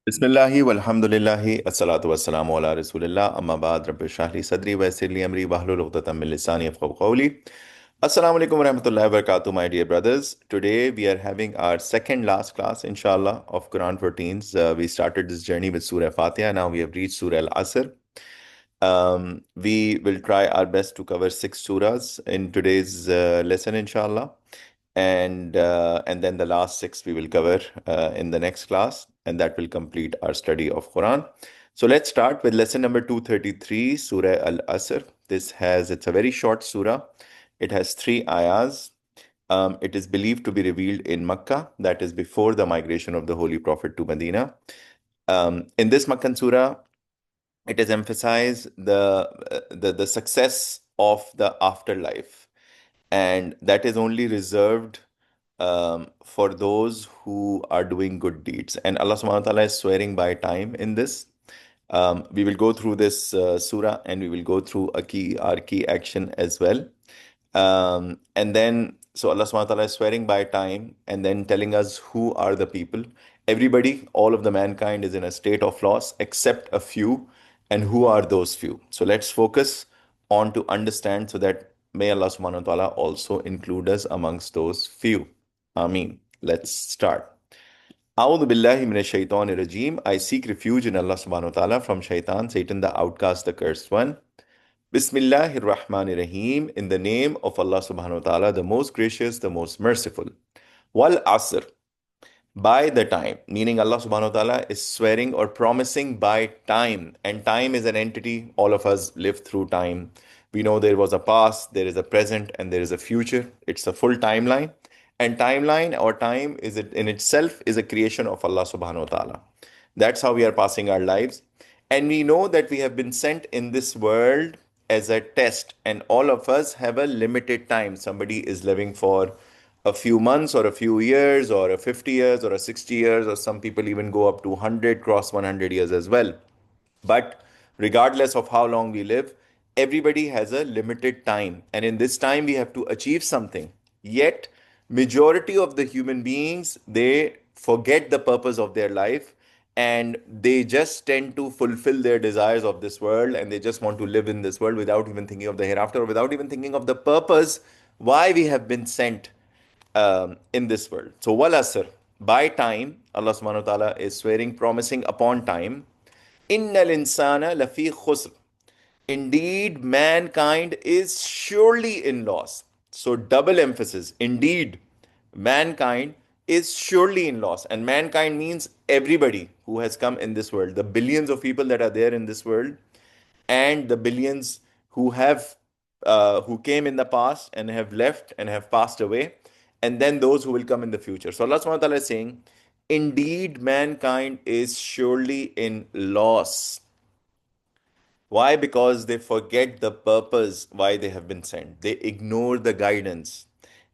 Bismillahi walhamdulillahi assalatu wassalamu ala rasulillah amma ba'd rabbi shrah li sadri wa yassir li amri wahlul 'uqdatam min lisani yafqahu qawli. Assalamu alaikum wa rahmatullahi wa barakatuh, my dear brothers. Today we are having our second last class inshallah of Quran for teens. We started this journey with Surah Fatiha. Now we have reached Surah Al Asr. We will try our best to cover six surahs in today's lesson inshallah, and then the last six we will cover in the next class, and that will complete our study of Quran. So let's start with lesson number 233, Surah Al Asr. It's a very short surah. It has three ayahs. It is believed to be revealed in Makkah, that is before the migration of the Holy Prophet to Medina. In this Makkan surah, it is emphasized the success of the afterlife, and that is only reserved for those who are doing good deeds. And Allah SWT is swearing by time in this. We will go through this surah, and we will go through our key action as well. And then, so Allah SWT is swearing by time and then telling us who are the people. Everybody, all of the mankind is in a state of loss except a few. And who are those few? So let's focus on to understand, so that may Allah SWT also include us amongst those few. Ameen. Let's start. A'udhu billahi minash shaitanir rajim. I seek refuge in Allah subhanahu wa ta'ala from shaitan, Satan, the outcast, the cursed one. Bismillahir Rahmanir Rahim. In the name of Allah subhanahu wa ta'ala, the most gracious, the most merciful. Wal Asr. By the time, meaning Allah subhanahu wa ta'ala is swearing or promising by time. And time is an entity. All of us live through time. We know there was a past, there is a present, and there is a future. It's a full timeline. And timeline or time is it in itself is a creation of Allah subhanahu wa ta'ala. That's how we are passing our lives. And we know that we have been sent in this world as a test, and all of us have a limited time. Somebody is living for a few months or a few years or a 50 years or a 60 years, or some people even go up to 100, cross 100 years as well. But regardless of how long we live, everybody has a limited time. And in this time, we have to achieve something. Yet, majority of the human beings, they forget the purpose of their life, and they just tend to fulfill their desires of this world, and they just want to live in this world without even thinking of the hereafter, or without even thinking of the purpose why we have been sent in this world. So, wal asr, by time, Allah subhanahu wa ta'ala is swearing, promising upon time. Innal insana lafi khusr. Indeed, mankind is surely in loss. So, double emphasis. Indeed, mankind is surely in loss. And mankind means everybody who has come in this world, the billions of people that are there in this world, and the billions who came in the past and have left and have passed away, and then those who will come in the future. So Allah subhanahu wa ta'ala is saying, indeed, mankind is surely in loss. Why? Because they forget the purpose why they have been sent. They ignore the guidance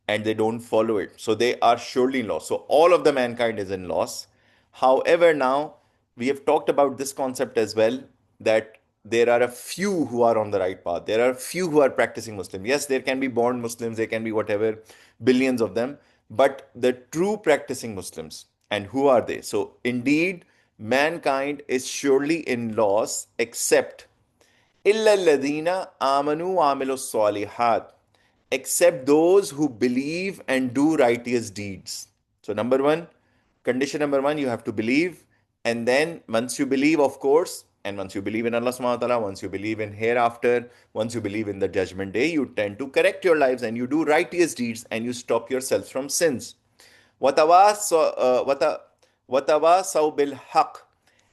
and they don't follow it. So they are surely in loss. So all of the mankind is in loss. However, now we have talked about this concept as well, that there are a few who are on the right path. There are a few who are practicing Muslim. Yes, there can be born Muslims, there can be whatever, billions of them, but the true practicing Muslims. And who are they? So indeed, mankind is surely in loss except إِلَّا الَّذِينَ آمَنُوا وَعَمِلُوا الصَّالِحَاتِ, except those who believe and do righteous deeds. So condition number one, you have to believe. And then once you believe, of course, and once you believe in Allah subhanahu wa ta'ala, once you believe in hereafter, once you believe in the judgment day, you tend to correct your lives and you do righteous deeds and you stop yourselves from sins. وَتَوَاصَوْا بِالْحَقِّ,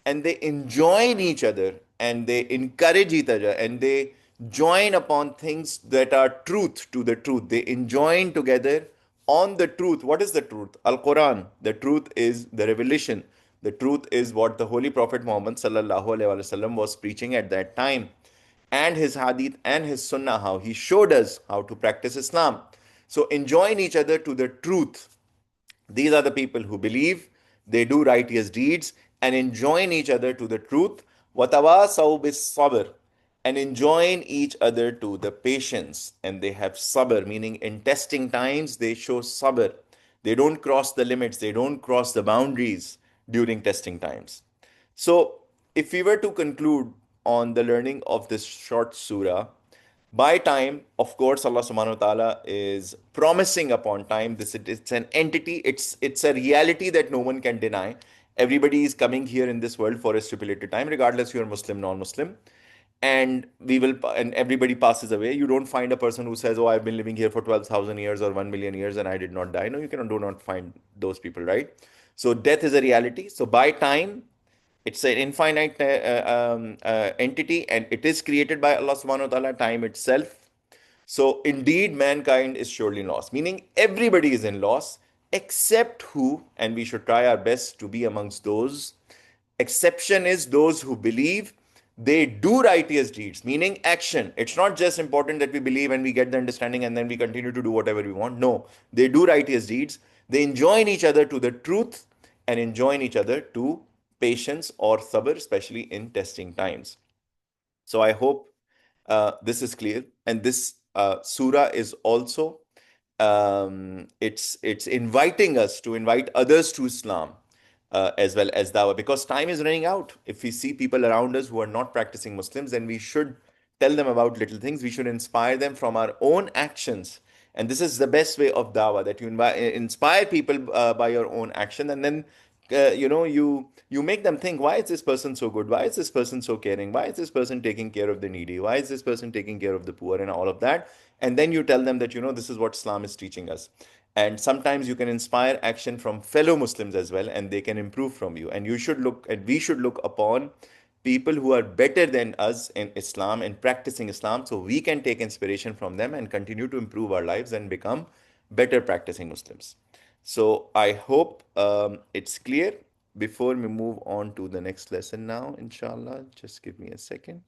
and they enjoin each other and they encourage each other and they join upon things that are truth to the truth. They enjoin together on the truth. What is the truth? Al Quran. The truth is the revelation. The truth is what the Holy Prophet Muhammad sallallahu alaihi wasallam was preaching at that time, and his hadith and his sunnah, how he showed us how to practice Islam. So enjoin each other to the truth. These are the people who believe, they do righteous deeds, and enjoin each other to the truth. وَتَوَاصَوْا بِالصَّبْرِ, and enjoin each other to the patience. And they have sabr, meaning in testing times, they show sabr. They don't cross the limits, they don't cross the boundaries during testing times. So, if we were to conclude on the learning of this short surah, by time, of course, Allah subhanahu wa ta'ala is promising upon time. It's an entity, it's a reality that no one can deny. Everybody is coming here in this world for a stipulated time, regardless you're Muslim, non-Muslim. And everybody passes away. You don't find a person who says, "Oh, I've been living here for 12,000 years or 1 million years and I did not die." No, you cannot do not find those people, right? So death is a reality. So by time, it's an infinite entity, and it is created by Allah subhanahu wa ta'ala, time itself. So indeed, mankind is surely lost, meaning everybody is in loss except who, and we should try our best to be amongst those. Exception is those who believe, they do righteous deeds, meaning action. It's not just important that we believe and we get the understanding and then we continue to do whatever we want. No, they do righteous deeds. They enjoin each other to the truth and enjoin each other to patience or sabr, especially in testing times. So I hope this is clear. And this surah is also it's inviting us to invite others to Islam as well as dawah, because time is running out. If we see people around us who are not practicing Muslims, then we should tell them about little things. We should inspire them from our own actions. And this is the best way of dawah, that you inspire people by your own action, and then you make them think, why is this person so good, why is this person so caring, why is this person taking care of the needy, why is this person taking care of the poor, and all of that. And then you tell them that this is what Islam is teaching us. And sometimes you can inspire action from fellow Muslims as well, and they can improve from you. And we should look upon people who are better than us in Islam and practicing Islam, so we can take inspiration from them and continue to improve our lives and become better practicing Muslims. So I hope it's clear. Before we move on to the next lesson now, inshallah, just give me a second.